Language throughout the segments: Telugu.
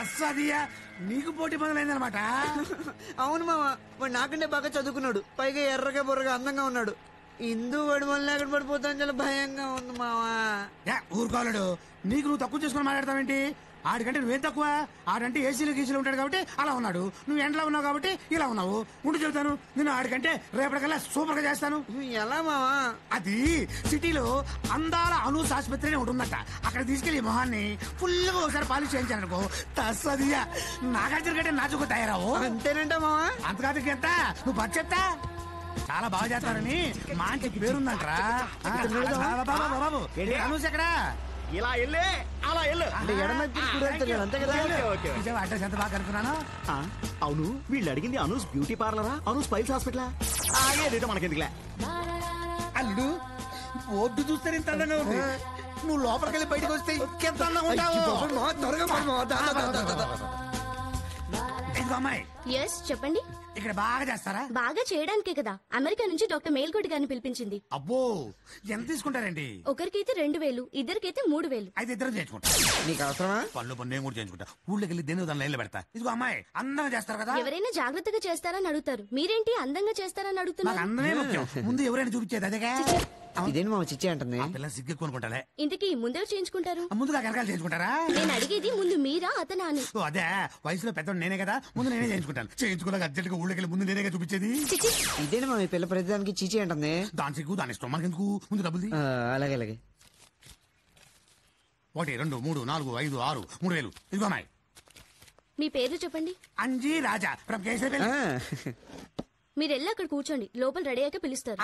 తస్సదియా నీకు పోటీ మొదలైందనమాట. అవును మావా, వాడు నాకంటే బాగా చదువుకున్నాడు, పైగా ఎర్రగా బుర్రగా అందంగా ఉన్నాడు. ఇందు వాడు వల్ల ఎక్కడ పడిపోతాను చాలా భయంగా ఉంది మావా. ఊరుకోలేడు, నీకు నువ్వు తక్కువ చేసుకుని మాట్లాడతావేంటి? ఆడికంటే నువ్వేం తక్కువ? ఆడంటే ఏసీలు గీసీలు ఉంటాడు కాబట్టి అలా ఉన్నాడు, నువ్వు ఎండలో ఉన్నావు కాబట్టి ఇలా ఉన్నావు. ఉండి చెబుతాను, నేను ఆడికంటే రేపటికల్లా సూపర్ గా చేస్తాను. ఎలా మావా? అది సిటీలో అందాల అనూస్ ఆసుపత్రి అని ఉంటుందట, అక్కడ తీసుకెళ్లి మొహాన్ని ఫుల్ గా ఒకసారి పాలిష్ చేయించానుకో తస్సదియా నాగార్జున కంటే నాచుకు తయారావు. అంతేనంట మావా? అంతకాదు ఎంత నువ్వు పచ్చి చెప్తా చాలా బాగా చేస్తారని మాంటికి పేరుందంటరా. బాబు అనూస్ ఎక్కడా? ఇలా వెళ్ళే అలా వెళ్ళు. అంటే ఎడమ అంతే కదా. అడ్రస్ ఎంత బాగా అనుకున్నాను. అవును, వీళ్ళు అడిగింది అనూస్ బ్యూటీ పార్లరా, అనూస్ పైల్స్ హాస్పిటలా? ఏదైతే మనకెందుకులే. అల్లుడు బోర్డు చూస్తే ఇంత అందంగా ఉంది, నువ్వు లోపలికి వెళ్ళి బయటకు వస్తే ఇంకెంత అందంగా ఉంటావు. ఇదిగో అమ్మాయి, ఎస్ చెప్పండి. ఇక్కడ బాగా చేస్తారా? బాగా చేయడానికే కదా అమెరికా నుంచి డాక్టర్ మేల్కోటి గారిని పిలిపించింది. అబ్బో ఎంత తీసుకుంటారండి? ఒకరికైతే 2000, ఇద్దరికైతే 3000. అయితే ఇద్దరు చేయించుకుంటా. నీకు అవసరమా? పళ్ళు నేను కూడా చేయించుకుంటా. ఊళ్ళోకి వెళ్ళి దేని దాని లైన్లో పెడతా. ఇదిగో అమ్మాయి అందంగా చేస్తారు కదా. ఎవరైనా జాగ్రత్తగా చేస్తారని అడుగుతారు, మీరేంటి అందంగా చేస్తారని నాకు అడుగుతున్నారు? అందమే ముఖ్యం, ముందు ఎవరైనా చూపించేది అదేగా. ఇదేంటి మామ చిచ్చి అంటుంది? పిల్ల సిగ్గు కొనుక్కుంటాలే. ఇంతకీ ముందెవరు చేయించుకుంటారు? ముందుగా కనకాలు చేయించుకుంటారా? నేను అడిగేది ముందు మీరా అతనా అని. ఓ అదే, వయసులో పెద్దోడు నేనే కదా, ముందు నేనే చేయించుకుంటాను. చేయించుకోలేక అర్జెంట్ గా ఊళ్ళోకి వెళ్ళి ముందు నేనే చూపించేది. ఇదేంటి మామ ఈ పిల్ల ప్రతిదానికి చీచి అంటుంది? దాని సిగ్గు దాని ఇష్టం, మనకెందుకు? ముందు డబ్బులు. అలాగే అలాగే. 1 2 3 4 5 6 3000. ఇదిగో అమ్మాయి. మీ పేర్లు చెప్పండి. అంజీ రాజా ఫ్రమ్ కేసీపల్లి. మీరు వెళ్ళి అక్కడ కూర్చోండి, లోపల రెడీ అయ్యాక పిలుస్తారు.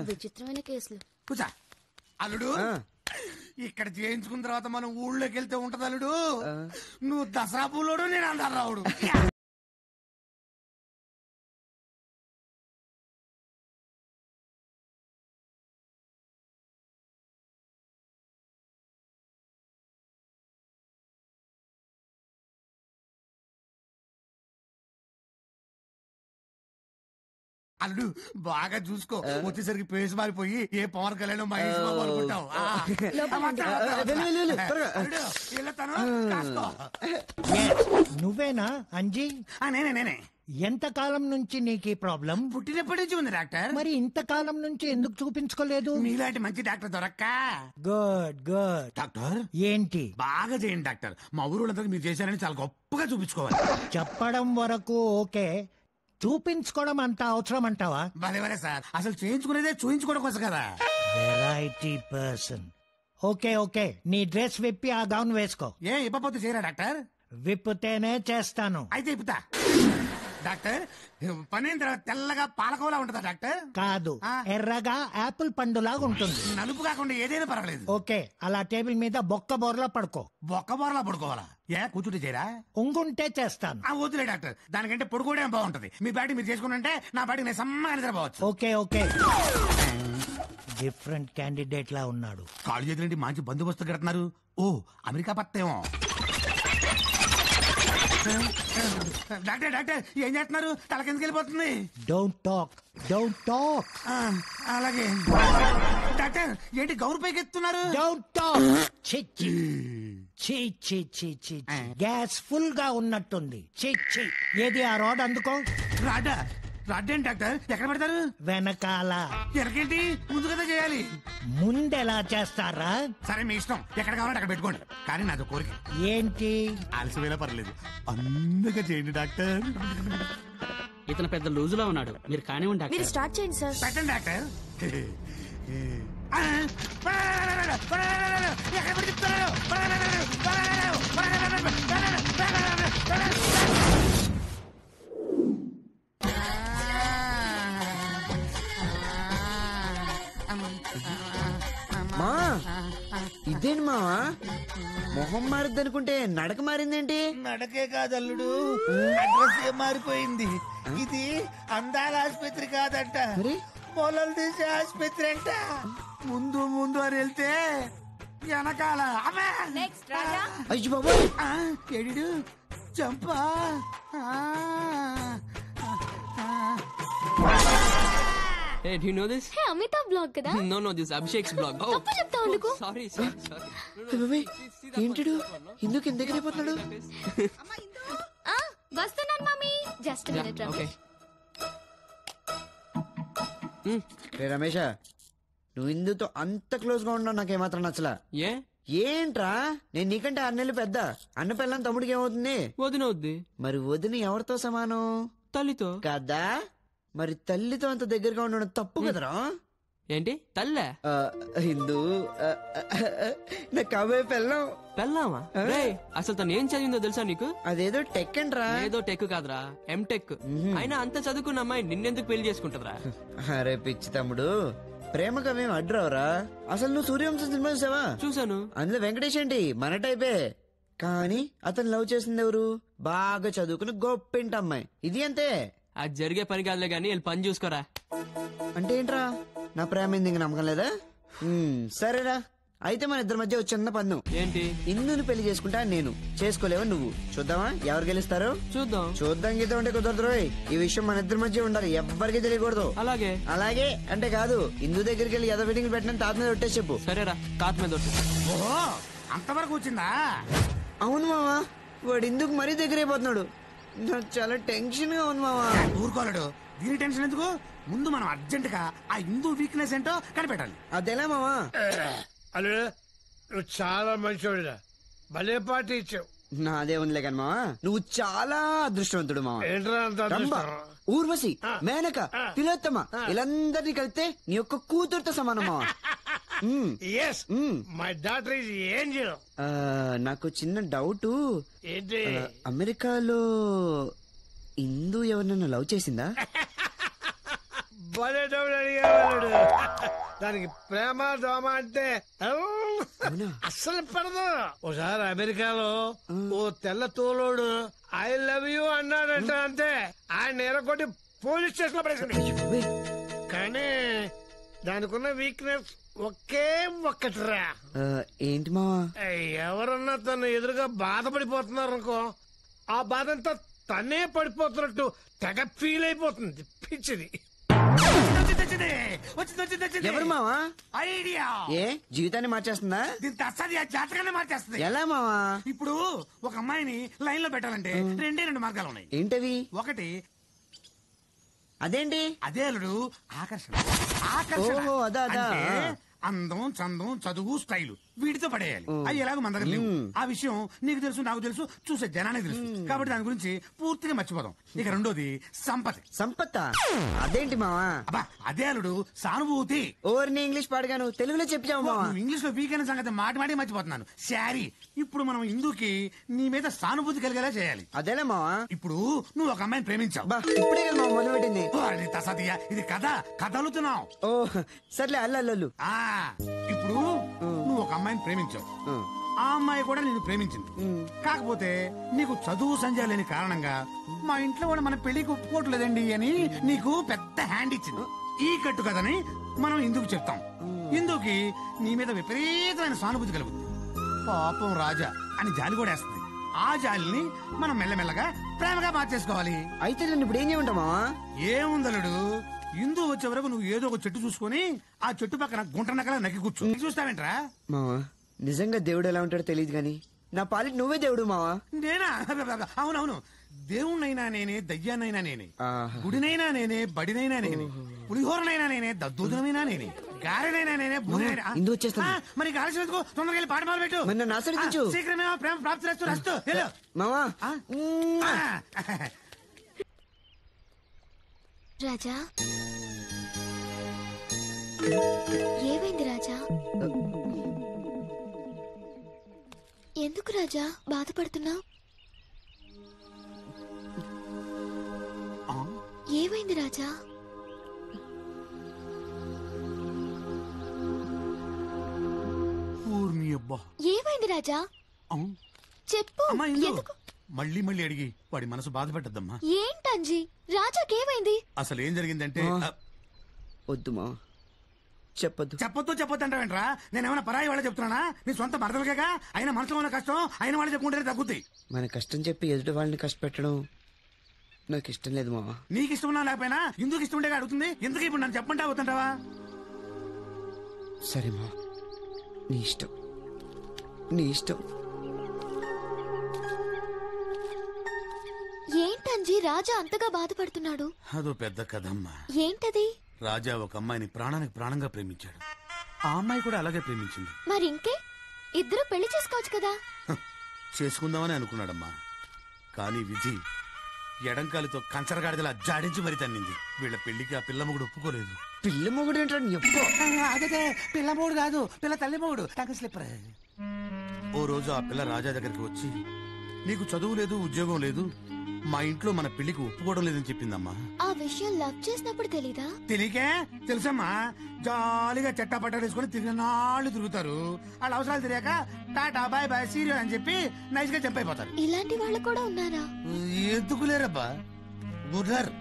విచిత్రమైన కేసులు. కూర్చో. అల్లుడు ఇక్కడ చేయించుకున్న తర్వాత మనం ఊళ్ళోకి వెళ్తే ఉంటది అల్లుడు, నువ్వు దసరా పూలోడు, నేను అందరు రావుడు. అల్లుడు బాగా చూసుకో, వచ్చేసరికి పేస్ మారిపోయి ఏ పవన్ కళ్యాణ్ మహేష్ బాబు అనుకుంటావు. నువ్వేనా అంజీ? నేనే. ఎంతకాలం నుంచి నీకు ప్రాబ్లం? పుట్టినప్పటి నుంచి ఉంది డాక్టర్. మరి ఇంతకాలం నుంచి ఎందుకు చూపించుకోలేదు? మీలాంటి మంచి డాక్టర్ దొరక్క. Good good. డాక్టర్ ఏంటి? బాగా చేయండి డాక్టర్, మా ఊరోళ్ళందరికీ మీరు చేశారని చాలా గొప్పగా చూపించుకోవాలి. చెప్పడం వరకు ఓకే, చూపించుకోవడం అంత అవసరం అంటావా? భలే సార్, అసలు చేయించుకునేదే చూయించుకోవడం కోసం కదా. Variety person. ఓకే ఓకే, నీ డ్రెస్ విప్పి ఆ గౌన్ వేసుకో. ఏ ఇప్పపోతే చేయరా డాక్టర్? విప్పితేనే చేస్తాను. అయితే ఇప్పుతా. డాక్టర్ పని తర్వాత తెల్లగా పాలకోలా ఉంటుందా డాక్టర్? కాదు, ఎర్రగా యాపిల్ పండులాగా ఉంటుంది. నలుపు కాకుండా ఏదైనా పర్వాలేదు. ఓకే, అలా టేబుల్ మీద బొక్క బోర్లా పడుకో. బొక్క బోర్లా పడుకోవాలా? ఏ కూర్చుంటే చేయరా? ఉంగుంటే చేస్తాను. వద్దులే డాక్టర్, దానికంటే పడుకోవడం బాగుంటది. మీ బాడీ మీరు చేసుకుంటే నా బాడీ నేను సమ్మగా నిద్రపోవచ్చు. Okay okay. డిఫరెంట్ క్యాండిడేట్ లా ఉన్నాడు. కాళ్ళు చేతులంటే మంచి బందోబస్తు కడుతున్నారు. ఓ అమెరికా పత్తేమో. డాక్టర్ డాక్టర్ ఏం చేస్తున్నారు? తల కిందకి వెళ్ళిపోతుంది. Don't talk, don't talk. అలాగే డాక్టర్, ఏంటి గౌరు పైకి ఎత్తున్నారు? Don't talk. గ్యాస్ ఫుల్ గా ఉన్నట్టుంది. ఏది ఆ రాడ్ అందుకో. రాడ్డా? రాడ్డేంటి డాక్టర్, ఎక్కడ పెడతారు? వెనకాల. ఎనకేంటి, ముందు కదా చేయాలి. ముందెలా చేస్తారా? సరే మీ ఇష్టం, ఎక్కడ కావాలంటే అక్కడ పెట్టుకోండి. కానీ నాది కోరిక. ఏంటి? ఆలస్యమైనా పర్లేదు, అందగా చేయండి డాక్టర్. ఇతను పెద్ద లూజులో ఉన్నాడు, మీరు కానివ్వండి డాక్టర్. మీరు స్టార్ట్ చేయండి సార్. పెట్టండి డాక్టర్. ఎక్కడ పెడుతున్నారు? మా ఇదేంటి మావా, మొహం మారిద్ది అనుకుంటే నడక మారిందేంటి? నడకే కాదు అల్లుడు, అడ్రస్ ఏ మారిపోయింది. ఇది అందాల ఆసుపత్రి కాదంట, పొలాలు తీసే ఆసుపత్రి అంట. ముందు ముందు అని వెళ్తే వెనకాల అయ్యి బాబు ఎడిడు చంపా. Hey, do you know this? Hey Amitabh blog కదా No, this Abhishek's blog. Oh, తప్పు చెప్తావు ఎందుకు sorry. ఎందుకు ఎందుకు ఇంత దగ్గర అయిపోతున్నాడు? ఆ, వస్తున్నాను మమ్మీ జస్ట్ మినిట్ Okay. రే రమేష, నువ్వు ఇందుతో అంత క్లోజ్ గా ఉండవు నాకేమాత్రం నచ్చలా. Yeah? ఏంట్రా, నేను నీకంటే 6 నెలలు పెద్ద. అన్న పిల్లని తమ్ముడికి ఏమవుతుంది? వదినవుద్ది మరి వదిన ఎవరితో సమానం తల్లితో. కదా? మరి తల్లితో అంత దగ్గరగా ఉండడం తప్పు కదరా? ఏంటి తల్లే? హిందూ నా కాబోయే పెళ్ళం. పెళ్ళామా? రేయ్, అసలు తను ఏం చదివిందో తెలుసా నీకు? అదేదో టెక్ అండ్రా. ఏదో టెక్ కాదురా, ఎంటెక్. అయినా అంత చదువుకున్న అమ్మాయి నిన్నెందుకు పెళ్లి చేసుకుంటదిరా? అరే పిచ్చి తమ్ముడు, ప్రేమకు అవేం అడ్రావరా? అసలు నువ్వు సూర్యవంశం సినిమా చూసావా? చూసాను. అందులో వెంకటేష్ ఏంటి మన టైపే, కానీ అతను లవ్ చేసింది ఎవరు? బాగా చదువుకుని గొప్పింటి అమ్మాయి. ఇది అంతే. అది జరిగే పని కాదులే గానీ వెళ్ళి పని చూసుకోరా. అంటే ఏంట్రా, నా ప్రేమ ఇంక నమ్మకం లేదా? సరేరా, అయితే మన ఇద్దరి మధ్య చిన్న పందెం. ఏంటి? ఇందుని పెళ్లి చేసుకుంటా నేను, చేసుకోలేవా నువ్వు. చూద్దామా ఎవరు గెలుస్తారో? చూద్దాం గీత ఉంటే కుదరదు రోయ్. ఈ విషయం మన ఇద్దరి మధ్య ఉండాలి, ఎవ్వరికి తెలియకూడదు. అలాగే. అలాగే అంటే కాదు, ఇందు దగ్గరికి వెళ్ళి ఎదో ఫిట్టింగ్ పెట్టిన తాత మీద ఒట్టేసి చెప్పు. సరేరా, తాత మీద ఒట్టు. ఓహో అంతవరకు వచ్చిందా? అవును మావా, వాడు ఇందుకు మరీ దగ్గర అయిపోతున్నాడు. నాకు చాలా టెన్షన్ గా ఉంది మావా. ఊరుకోలేడు, దీని టెన్షన్ ఎందుకు? ముందు మనం అర్జెంట్ గా ఆ హిందూ వీక్నెస్ ఏంటో కనిపెట్టాలి. అదేలా మావా? అల్లుడు, నువ్వు చాలా మంచివాడిరా, భలే పార్టీ ఇచ్చావు. నాదే ఉందిలే కానీ మావా, నువ్వు చాలా అదృష్టవంతుడు మావా. ఏంట్రా అంత రంభ, అదృష్టం? ఊర్వశి, మేనక, తిలోత్తమ, వీళ్ళందరినీ కలిస్తే నీ యొక్క కూతురుతో సమానం మావా. Yes, my daughter is angel. నాకు చిన్న డౌట్. ఏంటి? అమెరికాలో ఇందు ఎవరినైనా లవ్ చేసిందా? భలే డబ్బులు అడిగాడు. దానికి ప్రేమ దోమ అంటే అస్సలు పడదు. ఒకసారి అమెరికాలో ఓ తెల్ల తోలోడు ఐ లవ్ యూ అన్నాడంట, అంతే. ఆయన ఎరగొట్టి పోలీస్ స్టేషన్ లో పడేసింది. కానీ దానికున్న వీక్నెస్ ఒకే ఒక్కటిరా. ఏంటి మావా? ఎవరన్నా తను ఎదురుగా బాధపడిపోతున్నారు అనుకో, ఆ బాధంతా తనే పడిపోతున్నట్టు తెగ ఫీల్ అయిపోతుంది. పిచ్చిది. ఎవరు మావా? ఐడియా. ఏ జీవితాన్ని మార్చేస్తుందా? దీంతో అసలు జాతకాన్ని మార్చేస్తుంది. ఎలా మావా? ఇప్పుడు ఒక అమ్మాయిని లైన్ లో పెట్టాలంటే 2 మార్గాలు ఉన్నాయి. ఏంటవి? ఒకటి అదేంటి? అదే అల్లుడు, ఆకర్షణ. ఆకర్షణ ఓహో, అదా. అంటే అందం, చందం, చదువు, స్టైల్ వీటితో పడేయాలి. అవి ఎలాగో మన దగ్గర లేవు. ఆ విషయం నీకు తెలుసు, నాకు తెలుసు, చూసే జనానికి తెలుసు. కాబట్టి దాని గురించి పూర్తిగా మర్చిపోదాం. ఇక రెండోది సంపత్తి. సంపత్త అదేంటి మావా? అబ్బా అదే అల్లుడు, సానుభూతి. ఓర్ని ఇంగ్లీష్ పాడగాను, తెలుగులో చెప్పావు మావా. ఇంగ్లీష్ లో వీక్ అయిన సంగతి మాటి మర్చిపోతున్నాను. శారీ. ఇప్పుడు మనం ఇందుకి నీ మీద సానుభూతి కలిగేలా చేయాలి. అదేలే మావా. ఇప్పుడు నువ్వు ఒక అమ్మాయిని ప్రేమించావు. ఇప్పుడే కదా మావా మొదలు పెట్టింది. తసదియా, ఇది కథ అల్లుతున్నావు. ఓ సర్లే, అల్లు. ఇప్పుడు నువ్వు ఒక అమ్మాయిని ప్రేమించావు, ఆ అమ్మాయి కూడా నిన్ను ప్రేమించింది. కాకపోతే నీకు చదువు సంజయ్ లేని కారణంగా మా ఇంట్లో కూడా మన పెళ్లికి ఒప్పుకోవట్లేదండి అని నీకు పెద్ద హ్యాండ్ ఇచ్చింది. ఈ కట్టు కథని మనం ఇందుకు చెప్తాం. ఇందుకి నీ మీద విపరీతమైన సానుభూతి కలుగుతుంది. పాపం రాజా అని జాలి కూడా వేస్తుంది. ఆ జాలిని మనం మెల్లమెల్లగా ప్రేమగా మార్చేసుకోవాలి. అయితే నేను ఇప్పుడు ఏం చేయమంటావు మావా? ఏముందలుడు, ఇందు వచ్చే వరకు నువ్వు ఏదో ఒక చెట్టు చూసుకొని ఆ చెట్టు పక్కన గుంట నక్కలా నక్కి కూర్చో. చూస్తావేంట్రా? మావా, నిజంగా దేవుడు ఎలా ఉంటాడో తెలియదు గాని నా పాలిటి నువ్వే దేవుడు మావా. నేనా? అవునవును, దేవుణ్ణైనా నేనే, దయ్యాన్నైనా నేనే, ఆహా. గుడినైనా నేనే, బడినైనా నేనే, పులిహోరనైనా నేనే, దద్దోజనమైనా నేనే, గారెనైనా నేనే, బూరెనైనా. ఇందు వచ్చేస్తుంది. మరి గాలి ఎందుకు? తొందరగా వెళ్ళి పాట మొదలు పెట్టు. మరి నన్ను ఆశీర్వదించు. శీఘ్రమే ప్రేమ ప్రాప్తి రస్తు. మావా. రాజా, ఏమైంది రాజా? ఎందుకు రాజా బాధపడుతున్నావు? ఏమైంది రాజా? ఏమైంది రాజా? చెప్పు. ఎందుకు మళ్ళీ అడిగి వాడి మనసు బాధపెట్టద్దమ్మా. ఏంటంజీ, రాజాకేమైంది? అసలు ఏం జరిగిందంటే, వద్దుమా, చెప్పొద్దు అంటావేంట్రా? నేనేమైనా పరాయి వాళ్ళ చెప్తున్నానా? నీ సొంత మరదలకేగా. అయినా మనసులో ఉన్న కష్టం అయిన వాళ్ళు చెప్పుకుంటే తగ్గుద్ది. మన కష్టం చెప్పి ఎదుటి వాళ్ళని కష్టపెట్టడం నాకు ఇష్టం లేదు మావా. నీకు ఇష్టం ఉన్నా లేకపోయినా ఎందుకు ఇష్టం ఉంటే అడుగుతుంది. ఎందుకు ఇప్పుడు నన్ను చెప్పంటే అవుతుంటావా? సరే మావా, నీ ఇష్టం, నీ ఇష్టం. ఏంటంజీ రాజా అంతగా బాధపడుతున్నాడు? అదో పెద్ద కథమ్మా. ఏంటది? రాజా ఒక అమ్మాయిని ప్రాణానికి ప్రాణంగా ప్రేమించాడు. ఆ అమ్మాయి కూడా అలాగే ప్రేమించింది. మరి ఇంకే ఇద్దరు పెళ్లి చేసుకోవచ్చు కదా. చేసుకుందామని అనుకున్నాడమ్మా. కానీ విధి ఎడంకాలితో కంచరగాడిదలా జాడించి మరి తన్నింది. వీళ్ళ పెళ్లికి ఆ పిల్ల మొగుడు ఒప్పుకోలేదు. పిల్ల మొగుడు ఏంటంటే అదే పిల్ల మొగుడు కాదు, పిల్ల తల్లి మొగుడు. స్లిప్పర్. ఓ రోజు ఆ పిల్ల రాజా దగ్గరికి వచ్చి, నీకు చదువు లేదు, ఉద్యోగం లేదు, మా ఇంట్లో మన పెళ్లికి ఒప్పుకోవడం లేదని చెప్పిందమ్మా. ఆ విషయం లవ్ చేసినప్పుడు తెలీదా? తెలియకే తెలుసమ్మా. జాలీగా చెట్టా పట్టా వేసుకుని తిరిగినాళ్ళు తిరుగుతారు. వాళ్ళ అవసరాలు తెలియక టాటా బాయ్ బాయ్ సీరియల్ అని చెప్పి నైస్ గా చంపైపోతారు. ఇలాంటి వాళ్ళు కూడా ఉన్నారా? ఎందుకు లేరబ్బా, ఉన్నారు.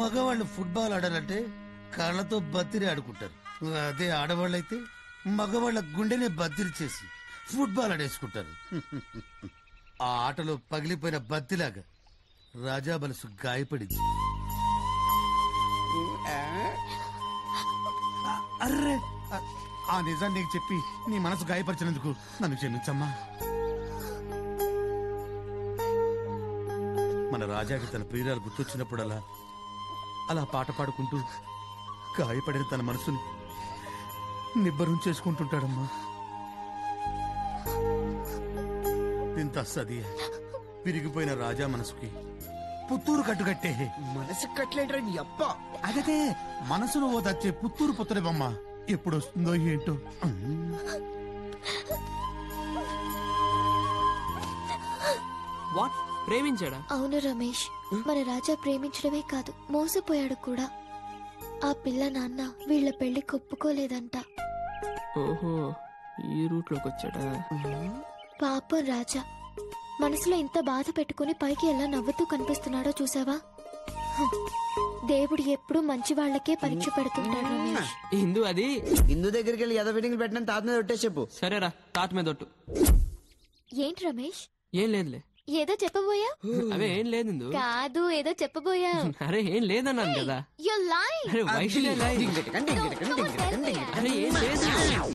మగవాళ్ళు ఫుట్బాల్ ఆడాలంటే కాళ్ళతో బత్తిరి ఆడుకుంటారు. అదే ఆడవాళ్ళైతే మగవాళ్ళ గుండెనే బత్తిరి చేసి ఫుట్బాల్ ఆడేసుకుంటారు. ఆ ఆటలో పగిలిపోయిన బత్తిలాగా రాజా మనసు గాయపడింది. అర్రే, ఆ నిజాన్ని నీకు చెప్పి నీ మనసు గాయపరిచినందుకు నన్ను క్షమించమ్మా. మన రాజాకి తన ప్రియురాలు గుర్తొచ్చినప్పుడల్లా అలా పాట పాడుకుంటూ గాయపడిన తన మనసుని నిబ్బరం చేసుకుంటుంటాడమ్మా. ఇంత సదియ విరిగిపోయిన రాజా మనసుకి పుత్తూరు కట్టుకట్టే. మనసు కట్లేంట్రా నీ అప్ప. అదే మనసును ఓదచ్చే పుత్తూరు పుత్తడిబొమ్మ ఎప్పుడు వస్తుందో ఏంటో. వాట్, ప్రేమించాడా? అవును రమేష్, మన రాజా ప్రేమించడమే కాదు మోసపోయాడు కూడా. ఆ పిల్ల నాన్న వీళ్ళ పెళ్లికి ఒప్పుకోలేదంట. ఓహో, ఈ రూట్ లోకి వచ్చాడా? పాపం రాజా మనసులో ఇంత బాధ పెట్టుకుని పైకి ఎలా నవ్వుతూ కనిపిస్తున్నాడో చూసావా? దేవుడు ఎప్పుడు మంచి వాళ్ళకే పరీక్ష పెడుతుంటాడు రమేష్. ఇందు అది ఇందు దగ్గరికి వెళ్ళి ఎద ఫిట్టింగ్ పెట్టిన తాత మీద ఒట్టే చెప్పు. సరేరా, తాత మీద ఒట్టు. ఏంటి రమేష్ ఏం లేదులే. ఏదో చెప్పబోయా? అవే ఏం లేదు ఇందు. కాదు ఏదో చెప్పబోయా. అరే ఏం లేదన్నాను కదా. You're lying. అరే వైష్ణవి. అరే ఏం లేదు.